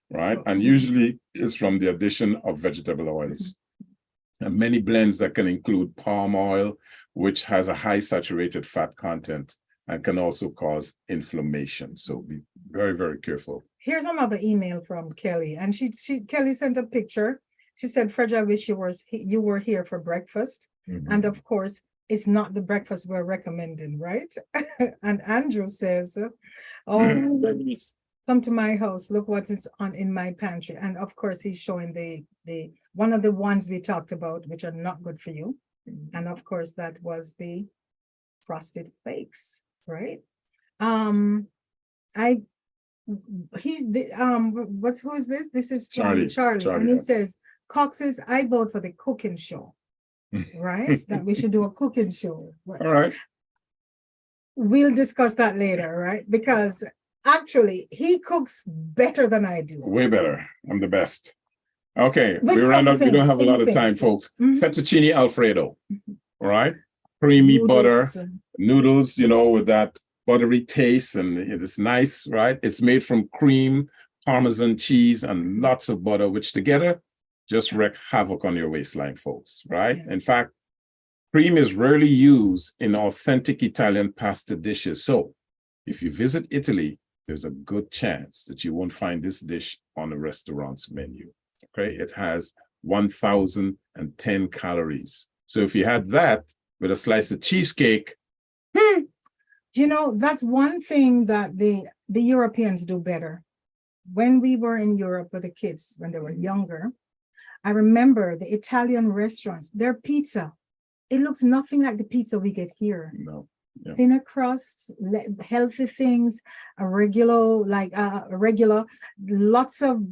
right? And usually it's from the addition of vegetable oils. And many blends that can include palm oil, which has a high saturated fat content and can also cause inflammation. So be very, very careful. Here's another email from Kelly. And Kelly sent a picture. She said, Fred, I wish you were here for breakfast. And of course, it's not the breakfast we're recommending, right? And Andrew says, oh, goodness. come to my house, look what is on in my pantry. And of course, he's showing the one of the ones we talked about, which are not good for you. And of course, that was the frosted flakes, right? I he's the who is this? This is from Charlie, and he says, Cox's, I vote for the cooking show. Right? That we should do a cooking show. All right. We'll discuss that later, right? Because actually he cooks better than I do. Way better. I'm the best. Okay, With we ran out. We don't have a lot of things. time, folks. Mhm. Fettuccine Alfredo. All right. Creamy butter, noodles, you know, with that buttery taste, and it's nice, right? It's made from cream, Parmesan cheese, and lots of butter, which together just wreak havoc on your waistline, folks, right? Yeah. In fact, cream is rarely used in authentic Italian pasta dishes. So if you visit Italy, there's a good chance that you won't find this dish on a restaurant's menu. Okay, it has 1,010 calories. So if you had that with a slice of cheesecake, you know, that's one thing that the Europeans do better. When we were in Europe with the kids, when they were younger, I remember the Italian restaurants, their pizza, it looks nothing like the pizza we get here. no. Yeah. Thinner crust, healthy things, a regular, lots of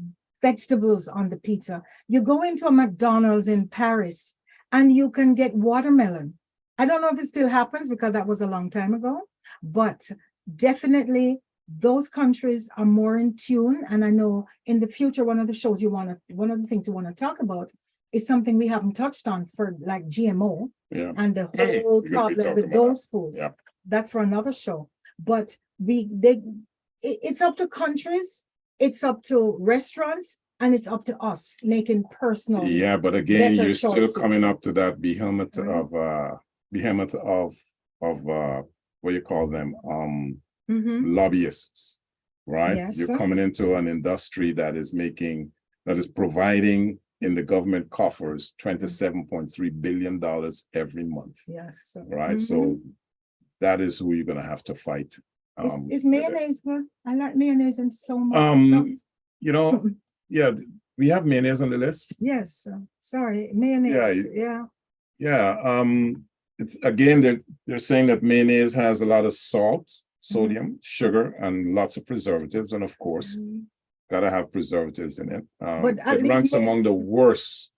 vegetables on the pizza. You go into a McDonald's in Paris and you can get watermelon. I don't know if it still happens because that was a long time ago, but definitely those countries are more in tune. And I know in the future, one of the things you want to talk about is something we haven't touched on for like GMO and the whole problem with those foods. Yeah. That's for another show. But it's up to countries, it's up to restaurants, and it's up to us making personal. Yeah, but again, you're choices. still coming up to that behemoth of what you call them, lobbyists, right? Yes, you're sir. coming into an industry that is providing in the government coffers $27.3 billion every month. Yes, sir. Right. So that is who you're gonna have to fight. Is mayonnaise good? I like mayonnaise in so much. You know, yeah, we have mayonnaise on the list. Yes, sorry, mayonnaise. Yeah. It's again, they're saying that mayonnaise has a lot of salt, sodium, sugar, and lots of preservatives, and of course, gotta have preservatives in it. But it ranks among the worst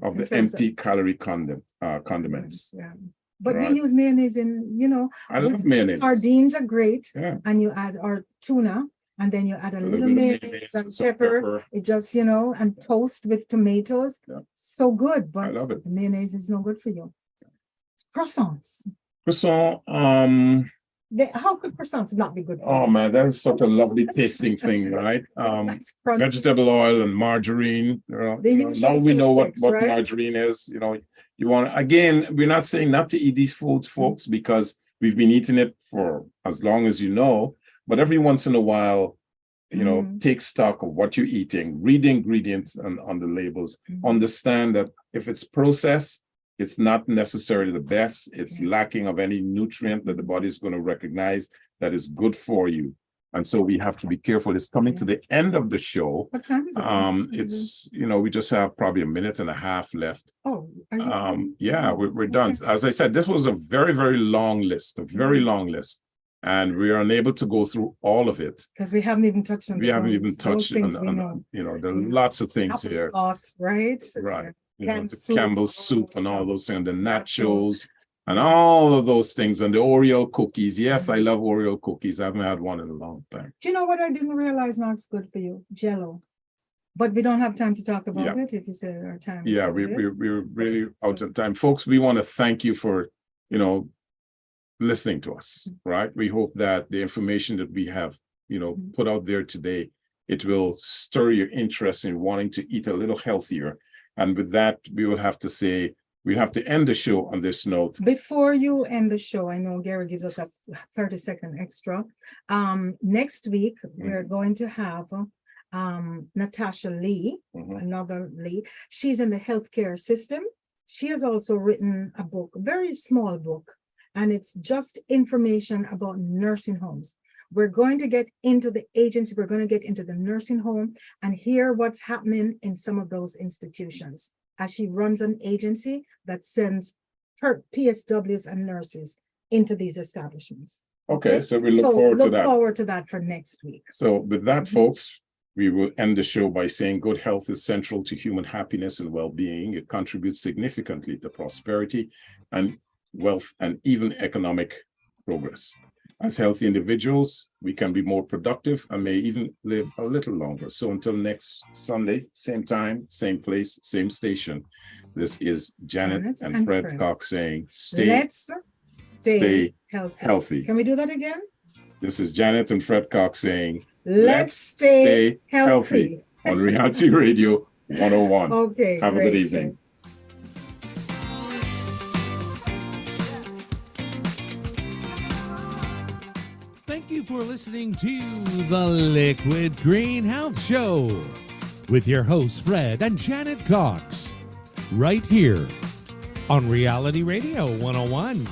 of the empty calorie condiments. Yeah. But we use mayonnaise in, I love mayonnaise. Sardines are great, Yeah. and you add our tuna, and then you add a little mayonnaise and pepper. It just, and toast with tomatoes. Yeah. So good, but I love it. the mayonnaise is no good for you. Croissants. Croissant, How could croissants not be good? oh man, that is such a lovely tasting thing, right? Vegetable oil and margarine. Now we know what right? margarine is. You want, again, we're not saying not to eat these foods, folks, because we've been eating it for as long as you know. But every once in a while, take stock of what you're eating, read the ingredients on the labels, understand that if it's processed, it's not necessarily the best. It's lacking of any nutrient that the body is going to recognize that is good for you. And so we have to be careful. It's coming to the end of the show. What time is it? It's, we just have probably a minute and a half left. Oh, yeah, we're done. As I said, this was a very, very long list, and we are unable to go through all of it. Because we haven't even touched on there are lots of things Apple here. Sauce, right? Right. The Campbell's soup and all those things, the nachos and all of those things, and the Oreo cookies. Yes, I love Oreo cookies. I haven't had one in a long time. Do you know what I didn't realize now it's good for you? Jello. But we don't have time to talk about it if you said our time. Yeah, we're really out of time. Folks, we want to thank you for, listening to us, right? We hope that the information that we have, put out there today, it will stir your interest in wanting to eat a little healthier. And with that, we have to end the show on this note. Before you end the show, I know Gary gives us a 30-second extra. Next week, we're going to have Natasha Lee, another Lee. She's in the healthcare system. She has also written a book, a very small book, and it's just information about nursing homes. We're going to get into the agency, we're going to get into the nursing home and hear what's happening in some of those institutions, as she runs an agency that sends her PSWs and nurses into these establishments. Okay, so we look forward to that. Look forward to that for next week. So with that, folks, we will end the show by saying good health is central to human happiness and well-being. It contributes significantly to prosperity and wealth and even economic progress. As healthy individuals, we can be more productive and may even live a little longer. So until next Sunday, same time, same place, same station, this is Janet and Fred Cox saying, Let's stay healthy. Can we do that again? This is Janet and Fred Cox saying, let's stay healthy on Reality Radio 101. Okay. Have a good evening. Thank you for listening to the Liquid Green Health Show with your hosts, Fred and Janet Cox, right here on Reality Radio 101.